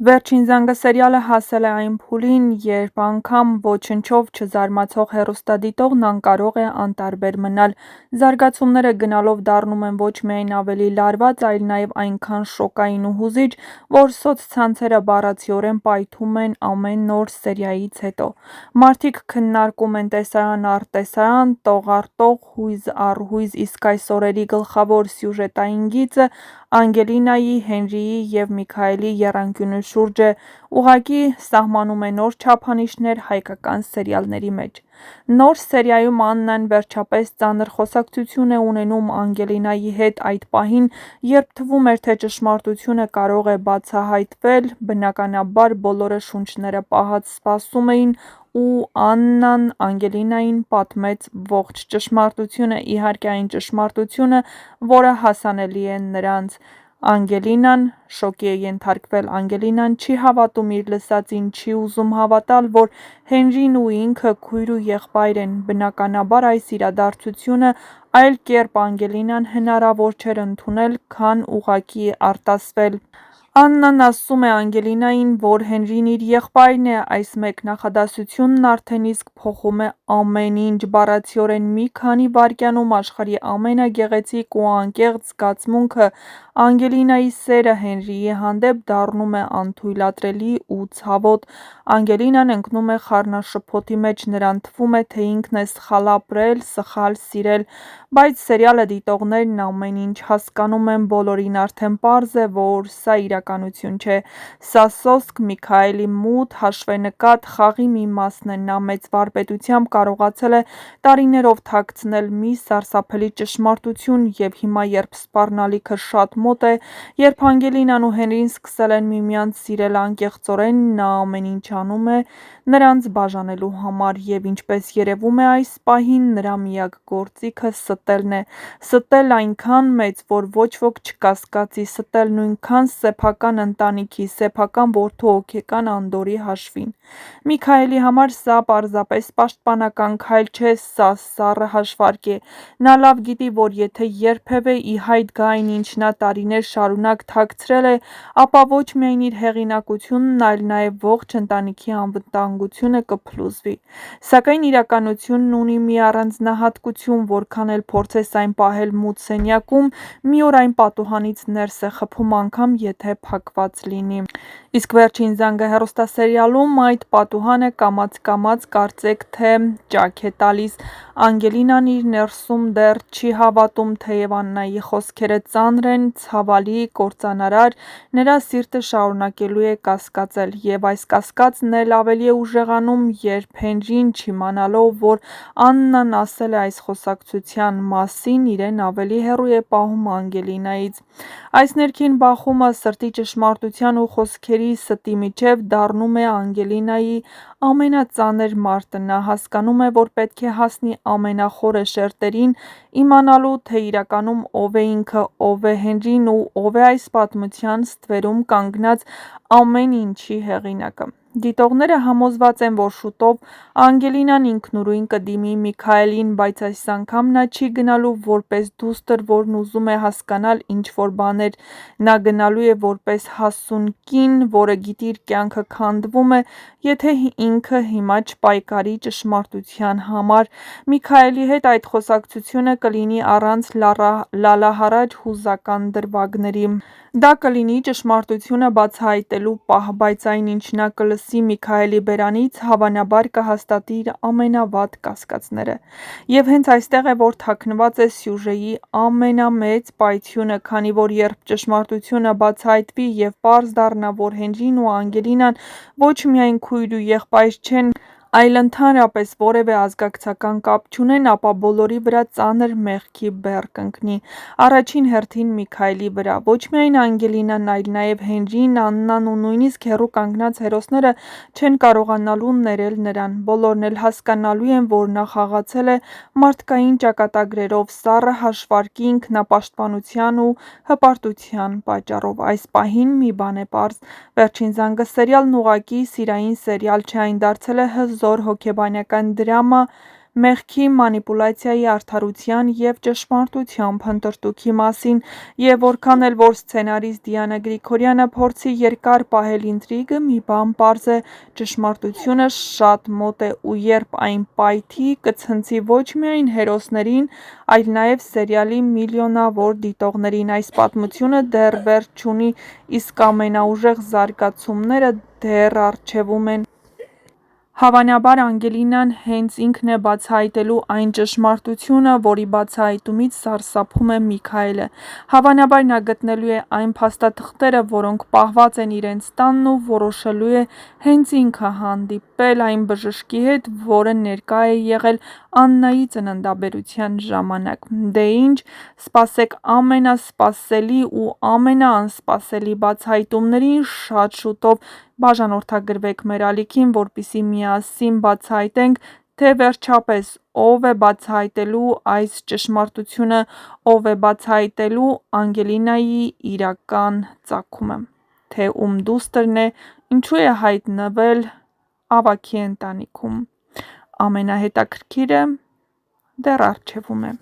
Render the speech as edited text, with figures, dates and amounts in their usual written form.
Վերջին զանգը սերիալը հասել է այն փուլին, երբ անգամ ոչնչով չզարմացող հեռուստադիտողն անկարող է անտարբեր մնալ։ Զարգացումները գնալով դառնում են ոչ միայն ավելի լարված, այլ նաև այնքան շոկային ու հուզիչ, որ սոցցանցերը բառացիորեն պայթում են ամեն նոր սերիայից հետո։ Մարդիկ քննարկում են տեսարան առ տեսարան, տող առ տող, հույզ առ հույզ, իսկ այս օրերի գլխավոր սյուժետային գիծը Անգելինայի, Հենրիի և Միքայելի եռանկյունու շուրջ է, ուղղակի սահմանում է նոր չափանիշներ հայկական սերիալների մեջ։ Նոր սերիայում Աննան վերջապես ծանր խոսակցություն է ունենում Անգելինայի հետ այդ պահին, երբ թվում էր, թե ճշմարտությունը կարող է բացահայտվել, բնականաբար բոլորը շունչները պահած սպասում էին ու Աննան Անգելինային պատմեց ողջ ճշմարտությունը, իհարկե այն ճշմարտությունը, որը հասանելի է նրանց։ Անգելինան շոկի է ենթարկվել, Անգելինան չի հավատում իր լսածին, չի ուզում հավատալ, որ Հենրին ու ինքը քույր ու եղբայր են, բնականաբար այս իրադարձությունը այլ կերպ Անգելինան հնարավոր չէր ընդունել, քան ուղղակի արտասվել։ Աննան ասում է Անգելինային, որ Հենրին իր եղբայրն է, այս մեկ նախադասությունն արդեն իսկ փոխում է ամեն ինչ, բառացիորեն մի քանի վայրկյանում աշխարհի ամենագեղեցիկ ու անկեղծ զգացմունքը, Անգելինայի սերը Հենրիի հանդեպ դառնում է անթույլատրելի ու ցավոտ։ Անգելինան ընկնում է խառնաշփոթի մեջ, նրան թվում է, թե ինքն է սխալ ապրել, սխալ սիրել, բայց սերիալը դիտողներն ամեն ինչ հասկանում են, բոլորին արդեն պարզ է, որ սա իրականություն չէ։ Սա սոսկ, Միքայելի մութ հաշվենկատ խաղի մի մասն է, նա մեծ վարպետությամբ կարողացել է տարիներով թաքցնել մի սարսափելի ճշմարտություն, և հիմա, երբ սպառնալիքը շատ մոտ է, երբ Անգելինան ու Հենրին սկսել են միմյանց սիրել անկեղծորեն, նա ամեն ինչ անում է նրանց բաժանելու համար, և ինչպես երևում է այս պահին, նրա միակ գործիքը ստելն է, ստել այնքան մեծ, որ ոչ ոք չկասկածի, ստել նույնքան սեփական ընտանիքի, սեփական որդու հոգեկան անդորրի հաշվին։ Միքայելի համար սա պարզապես պաշտպանական քայլ չէ, սա սառը հաշվարկ է։ Նա լավ գիտի, որ եթե երբևէ ի հայտ գա այն, ինչ նա տարիներ շարունակ թաքցրել է, ապա ոչ միայն իր հեղինակությունն, այլ նաև ողջ ընտանիքի անվտանգությունը կփլուզվի։ Սակայն իրականությունն ունի մի առանձնահատկություն, որքան էլ փորձես այն պահել մութ սենյակում, մի օր այն պատուհանից ներս է խփում, անգամ եթե փակված լինի։ Իսկ Վերջին զանգը հեռուստասերիալում այդ պատուհանը կամաց-կամաց կարծեք թե ճաք է տալիս։ Անգելինան իր ներսում դեռ չի հավատում, թեև Աննայի խոսքերը ծանր են, ցավալի, կործանարար, նրա սիրտը շարունակելու է կասկածել, և այս կասկածն էլ ավելի է ուժեղանում, երբ Հենրին, չիմանալով, որ Աննան ասել է այս խոսակցության մասին, իրեն ավելի հեռու է պահում Անգելինայից։ Այս ներքին բախումը սրտի ճշմարտության ու խոսքերի ստի միջև դառնում է Անգելինայի ամենածանր մարտը, նա հասկանում է, որ պետք է հասնի ամենախորը շերտերին, իմանալու, թե իրականում ով է ինքը, ով է Հենրին ու ով է այս պատմության ստվերում կանգնած ամեն ինչի հեղինակը։ Դիտողները համոզված են, որ շուտով Անգելինան ինքնուրույն կդիմի Միքայելին, բայց այս անգամ նա չի գնալու որպես դուստր, որն ուզում է հասկանալ ինչ-որ բաներ, նա գնալու է որպես հասուն կին, որը գիտի իր կյանքը քանդվում է, եթե ինքը հիմա չպայքարի ճշմարտության համար։ Միքայելի հետ այդ խոսակցությունը կլինի առանց լալահարած հուզական դրվագների։ Դա կլինի ճշմարտությունը բացահայտելու պահ, բայց այն, ինչ նա կլսի Միքայելի բերանից, հավանաբար կհաստատի իր ամենավատ կասկածները։ Եվ հենց այստեղ է, որ թաքնված է սյուժեի ամենամեծ պայթյունը, քանի որ երբ ճշմարտությունը բացահայտվի և պարզ դառնա, որ Հենրին ու Անգելինան ոչ միայն քույր ու եղբայր չեն, այլ ընդհանրապես որևէ ազգակցական կապ չունեն, ապա բոլորի վրա ծանր մեղքի բեռ կընկնի։ Առաջին հերթին Միքայելի վրա։ Ոչ միայն Անգելինան, այլ նաև Հենրին, Աննան ու նույնիսկ հեռու կանգնած հերոսները չեն կարողանալու ներել նրան։ Բոլորն էլ հասկանալու են, որ նա խաղացել է մարդկային ճակատագրերով, սառը հաշվարկի, ինքնապաշտպանության ու հպարտության պատճառով։ Այս պահին մի բան է պարզ. Վերջին զանգը սերիալն ուղղակի սիրային սերիալ չէ, այն դարձել է հզոր հոգեբանական դրամա, մեղքի, մանիպուլյացիայի, արդարության և ճշմարտության փնտրտուքի մասին, և որքան էլ որ սցենարիստ Դիանա Գրիգորյանը փորձի երկար պահել ինտրիգը, մի բան պարզ է՝ ճշմարտությունը շատ մոտ է ու երբ այն պայթի, կցնցի ոչ միայն հերոսներին, այլ նաև սերիալի միլիոնավոր դիտողներին։ Այս պատմությունը դեռ վերջ չունի, իսկ ամենաուժեղ զարգացումները դեռ առջևում են։ Հավանաբար Անգելինան հենց ինքն է բացահայտելու այն ճշմարտությունը, որի բացահայտումից սարսափում է Միքայելը։ Հավանաբար նա գտնելու է այն փաստաթղթերը, որոնք պահված են իրենց տանն ու որոշելու է հենց ինքը հանդիպել այն բժշկի հետ, որը ներկա է եղել Աննայի ծննդաբերության ժամանակ։ Դե ինչ, սպասեք ամենասպասելի ու ամենաանսպասելի բացահայտումներին, շատ շուտով բաժանորդագրվեք մեր ալիքին, որպեսզի միասին բացահայտենք, թե վերջապես ով է բացահայտելու այս ճշմարտությունը, ով է բացահայտելու Անգելինայի իրական ծագումը, թե ում դուստրն է, ինչու է հայտնվել ավագի ընտանիքում։ Ամենահետաքրքիրը դեռ առջևում է։